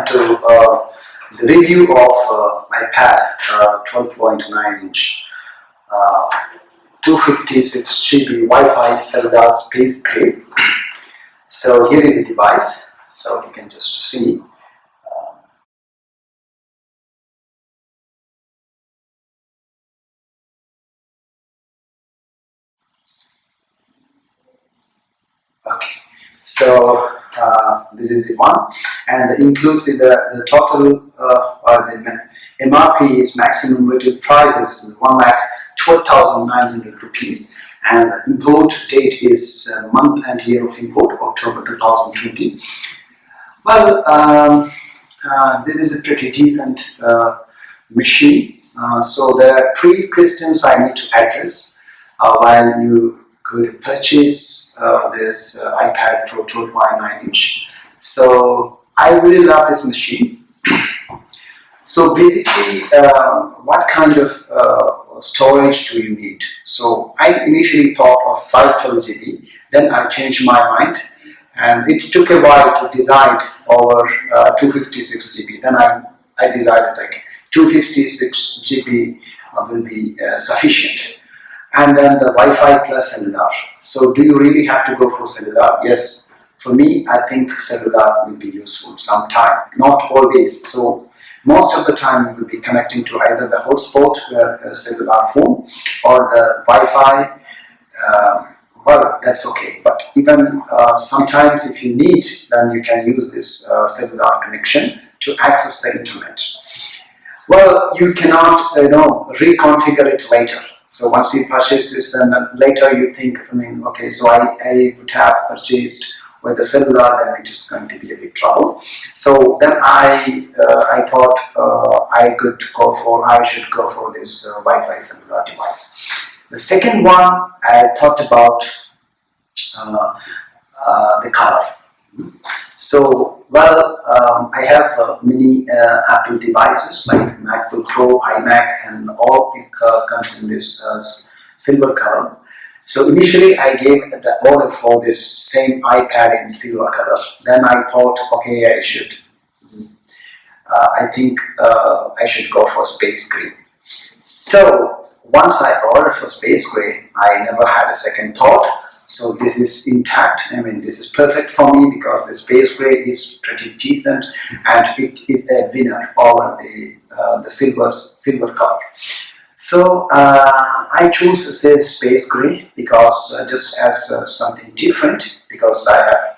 welcome to the review of iPad 12.9 inch 256 GB Wi-Fi cellular space gray. So here is the device, so you can just see. Okay, so this is the one, and inclusive the total or the MRP is maximum retail price is 1,12,900 rupees, and the import date is month and year of import October 2020. Well, this is a pretty decent machine. So there are three questions I need to address while you could purchase this iPad Pro 12.9 inch. So I really love this machine. So basically, what kind of storage do you need? So I initially thought of 512 GB, then I changed my mind, and it took a while to decide over 256 GB. Then I decided like 256 GB will be sufficient. And then the Wi-Fi plus cellular. So do you really have to go for cellular? Yes, for me, I think cellular will be useful sometime, not always. So most of the time you will be connecting to either the hotspot cellular phone or the Wi-Fi. Well, that's okay. But even sometimes if you need, then you can use this cellular connection to access the internet. Well, you cannot, reconfigure it later. So once you purchase this, and later you think, okay, so I would have purchased with the cellular, then it is going to be a big trouble. So then I thought I should go for this Wi-Fi cellular device. The second one, I thought about the color. So, well, I have many Apple devices like MacBook Pro, iMac, and all it comes in this silver color. So initially I gave the order for this same iPad in silver color. Then I thought, okay, I think I should go for space gray. So once I ordered for space gray, I never had a second thought. So this is intact. This is perfect for me because the space gray is pretty decent, and it is a winner over the silver color. So I choose to say space gray because just as something different, because I have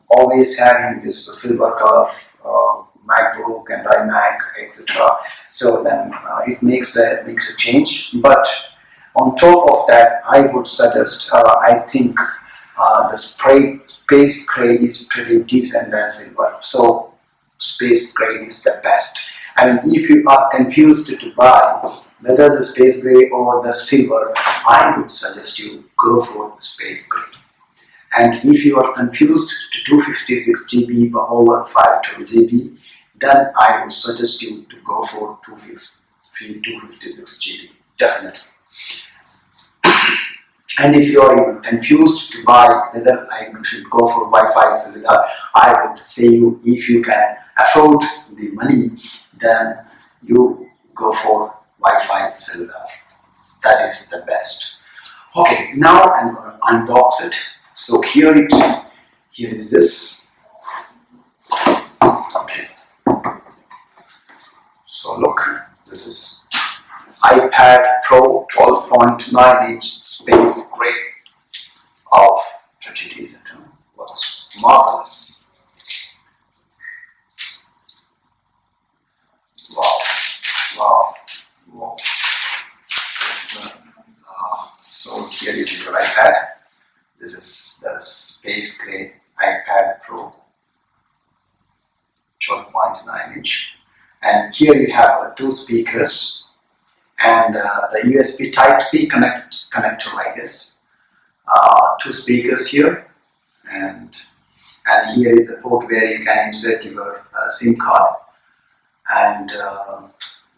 always having this silver color MacBook and iMac, etc. So then it makes a change. But on top of that, I would suggest, I think the space gray is pretty decent than silver. So space gray is the best. If you are confused to buy whether the space gray or the silver, I would suggest you go for the space gray. And if you are confused to 256 GB or over 512 GB, then I would suggest you to go for 256 GB, definitely. And if you are even confused to buy whether I should go for Wi-Fi cellular, I would say you, if you can afford the money, then you go for Wi-Fi cellular. That is the best. Okay, now I'm going to unbox it. So here is this. Okay. So look, this is iPad Pro 12.9 inch space gray. Oh, pretty decent. Looks marvelous. Wow. So here is your iPad. This is the space gray iPad Pro 12.9 inch. And here you have two speakers and the USB Type-C connector like this. Two speakers here, and here is the port where you can insert your SIM card, and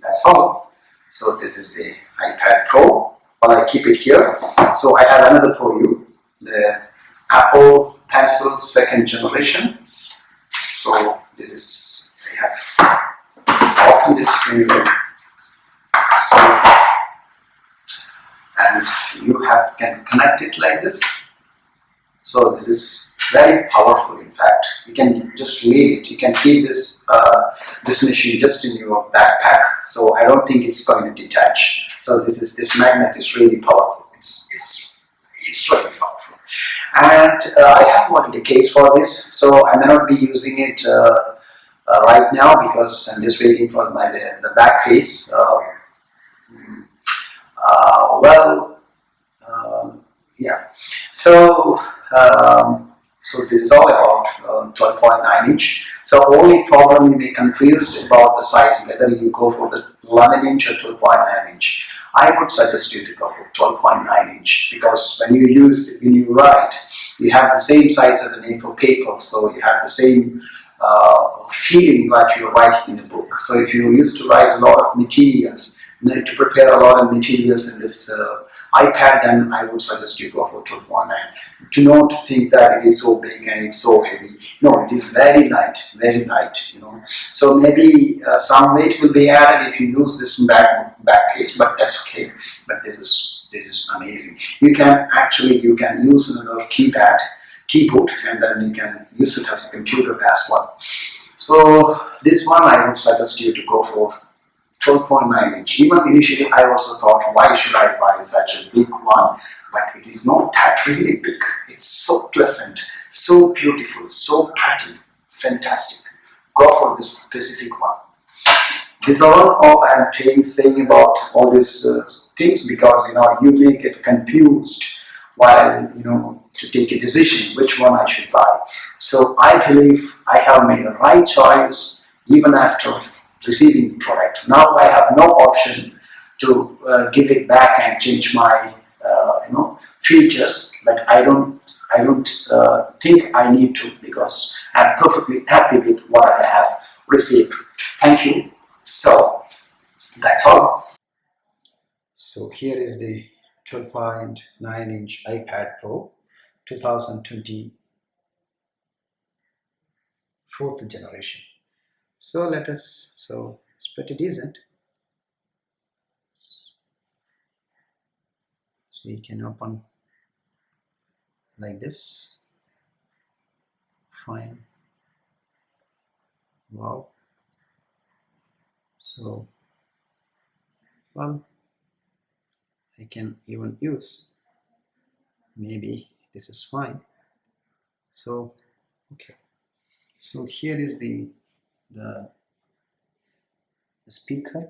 that's all. So this is the iPad Pro. Well, I keep it here. So I have another for you, the Apple Pencil 2nd generation. So this is anyway. So, and you can connect it like this. So this is very powerful. In fact, you can just leave it. You can keep this machine just in your backpack. So I don't think it's going to detach. So this magnet is really powerful. It's really powerful. And I have wanted a case for this, so I may not be using it right now because I'm just waiting for the back case. Well, yeah. So so this is all about 12.9 inch. So only problem you may confused about the size, whether you go for the 11 inch or 12.9 inch. I would suggest you to go for 12.9 inch because when you write, you have the same size as an A4 paper, so you have the same feeling that you're writing in a book. So if you used to write a lot of materials, to prepare a lot of materials in this iPad, then I would suggest you go for 12.9. Do not think that it is so big and it's so heavy. No, it is very light, you know. So maybe some weight will be added if you use this back case, but that's okay. But this is amazing. You can use another keyboard, and then you can use it as a computer as well. So this one I would suggest you to go for 12.9 inch. Even initially I also thought, why should I buy such a big one? But it is not that really big. It's so pleasant, so beautiful, so pretty, fantastic. Go for this specific one. This is all I am saying about all these things because you may get confused while to take a decision which one I should buy. So I believe I have made the right choice even after receiving the product. Now I have no option to give it back and change my features, but I don't think I need to because I'm perfectly happy with what I have received. Thank you. So that's all. So here is the 12.9 inch iPad Pro 2020 fourth generation. So it's pretty decent. So you can open like this. Fine. Wow. So well, I can even use. Maybe this is fine. So okay. So here is the speaker.